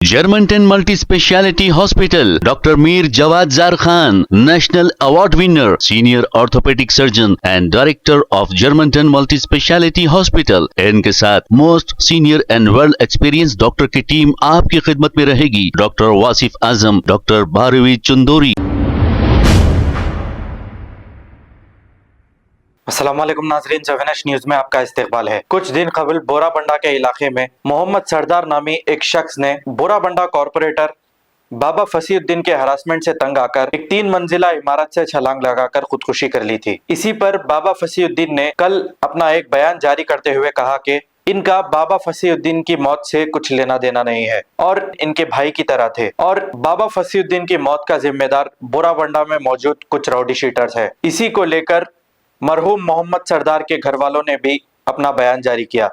Germanton multi speciality hospital, doctor Mir Jawad jar Khan, national award winner, senior orthopaedic surgeon and director of Germanton multi speciality hospital. इनके साथ most senior and well experience doctor की team आपकी खिदमत में रहेगी। Doctor Wasif Azam, doctor Bharvi Chandori. अस्सलामुअलैकुम नाज़रीन, 7H news में आपका इस्तकबाल है। कुछ दिन कबल बोराबंडा के इलाके में मोहम्मद सरदार नामी एक शख्स ने बोराबंडा कॉरपोरेटर बाबा फसीउद्दीन के हरासमेंट से तंग आकर एक 3 मंजिला इमारत से छलांग लगाकर खुदकुशी कर ली थी। इसी पर बाबा फसीउद्दीन ने कल अपना एक बयान जारी करते हुए कहा कि इनका बाबा फसीउद्दीन की मौत से कुछ लेना देना नहीं है और इनके भाई की तरह थे, और बाबा फसीउद्दीन की मौत का जिम्मेदार बोराबंडा में मौजूद कुछ राउडी शीटर्स है। इसी को लेकर मरहूम मोहम्मद सरदार के घर वालों ने भी अपना बयान जारी किया।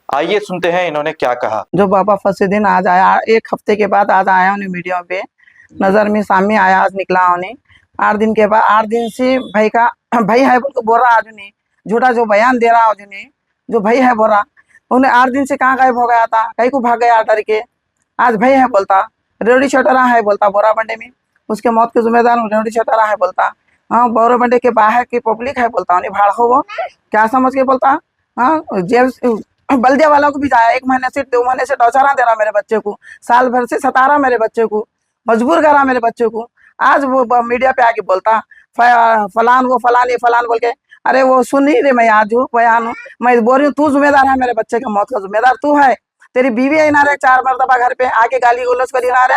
आइए सुनते हैं इन्होंने क्या कहा। जो बाबा फसीउद्दीन आज आया, 1 हफ्ते के बाद आज आया उन्हें मीडिया पे नजर में सामने आया, आज निकला उन्हें 8 दिन के बाद। 8 दिन से भाई का भाई है बोल रहा, आज उन्हें झूठा जो बयान दे रहा, उन्हें जो भाई है बोल रहा, उन्हें 8 दिन से कहाँ गायब हो गया था, कहीं को भाग गया डर के। आज भाई है बोलता, रेवड़ी छोटरा है बोलता, बोराबंडे में उसके मौत के जिम्मेदार रेवड़ी छोटरा है बोलता। हाँ, बोराबंडे के बाहर की पब्लिक है बोलता, उन्हें भाड़ हो वो क्या समझ के बोलता। हाँ, जेल बल्दिया वालों को भी जाया, 1 महीने से 2 महीने से टॉर्चर दे रहा मेरे बच्चे को, साल भर से सता रहा मेरे बच्चे को, मजबूर कर रहा मेरे बच्चे को। आज वो मीडिया पे आके बोलता फलान वो फलान ये फलान बोल के। अरे वो सुन नहीं रहे, मैं आज हूँ बयान हूँ, मैं बोल रही हूँ तू जिम्मेदार है, मेरे बच्चे की मौत का जिम्मेदार तू है। तेरी बीवी है ना रे, 4 मरतबा घर पे आके गाली गोलस करी ना रे।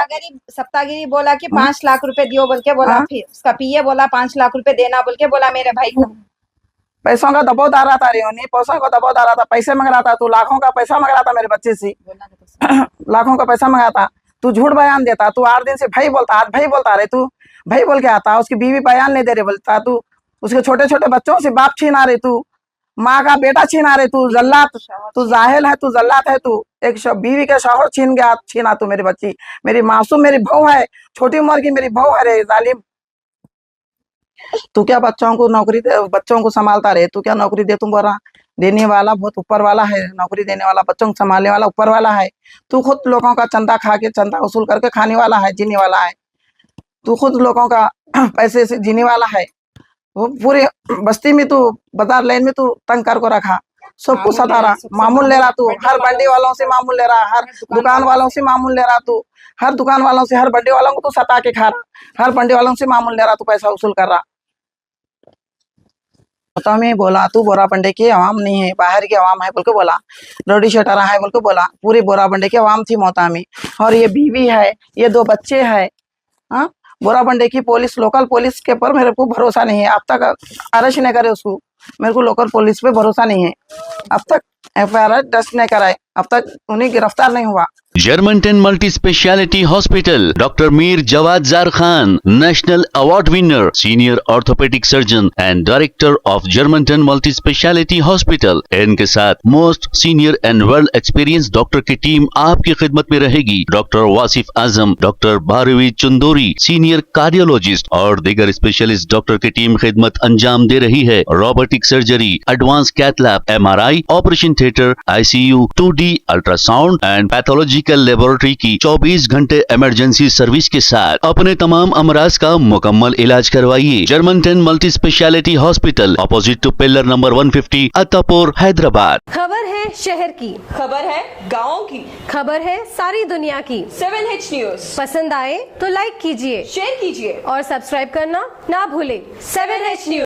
सप्तागिरी बोला कि 5 लाख रुपए दियो बोल के बोला, फिर उसका पीए बोला 5 लाख रुपए देना बोल के बोला मेरे भाई को। पैसों का दबाव डाल रहा था रे, उन्हें पैसों का दबाव डाल रहा था, पैसे मांग रहा था, तू लाखों का पैसा मांग रहा था मेरे बच्चे से, लाखों का पैसा मांगा था। तू झूठ बयान देता, तू 8 दिन से भाई बोलता, आज भाई बोलता रहे, तू भाई बोल के आता, उसकी बीवी बयान नहीं दे रहे बोलता, तू उसके छोटे छोटे बच्चों से बाप छीना रहे, तू माँ का बेटा छीना रहे, तू जल्लात, तू जाहिल है, तू जल्लात है, तू एक बीवी के शौहर छीना तू मेरी बच्ची, मेरी मासूम मेरी बहू है, छोटी उम्र की मेरी बहू है रे जालिम। तू क्या बच्चों को नौकरी दे, बच्चों को संभालता रहे, तू क्या नौकरी दे, तुम बोल रहा देने वाला बहुत ऊपर वाला है, नौकरी देने वाला बच्चों को संभालने वाला ऊपर वाला है। तू खुद लोगों का चंदा खा के, चंदा वसूल करके खाने वाला है, जीने वाला है। तू खुद लोगों का पैसे से जीने वाला है। वो पूरे बस्ती में तू बाजार लाइन में तू तंग कर को रखा, सबको सता रहा, मामूल ले रहा, तू हर बंडी वालों से मामूल ले रहा, हर दुकान वालों से मामूल ले रहा, तू हर दुकान वालों से, हर बंडी वालों को तू सता के खा रहा, हर बंडी वालों से मामूल ले रहा, तू पैसा वसूल कर रहा। तो मैं बोला तू बोराबंडे की आवाम नहीं है, बाहर की आवाम है बोल के बोला, रोडी शटरा है बोल के बोला, पूरी बोराबंडे की आवाम थी मोता में, और ये बीवी है, ये 2 बच्चे है। हाँ, बोराबंडे की पुलिस, लोकल पुलिस के पर मेरे को भरोसा नहीं है, अब तक अरेस्ट नहीं करे उसको, मेरे को लोकल पुलिस पे भरोसा नहीं है, अब तक FIR दर्ज नहीं कराए, अब तक उन्हें गिरफ्तार नहीं हुआ। जर्मनटन multi speciality hospital, doctor Mir Jawad jar Khan, national award winner, senior orthopaedic surgeon and director of Germanton multi speciality hospital. इनके साथ most senior and well experience doctor की टीम आपकी खिदमत में रहेगी। Doctor Wasif Azam, doctor Bharvi Chandori, senior cardiologist और दीगर स्पेशलिस्ट डॉक्टर की टीम खिदमत अंजाम दे रही है। Robotic surgery, advance cath lab, MRI, operation theatre, ICU, 2D ultrasound and pathological laboratory की 24 घंटे इमरजेंसी सर्विस के साथ अपने तमाम अमराज का मुकम्मल इलाज करवाइए। Germanton multi speciality hospital, opposite to pillar number 150, Attapur, Hyderabad. खबर है शहर की, खबर है गाँव की, खबर है सारी दुनिया की। 7H न्यूज पसंद आए तो लाइक कीजिए, शेयर कीजिए और सब्सक्राइब करना ना भूले। 7H news.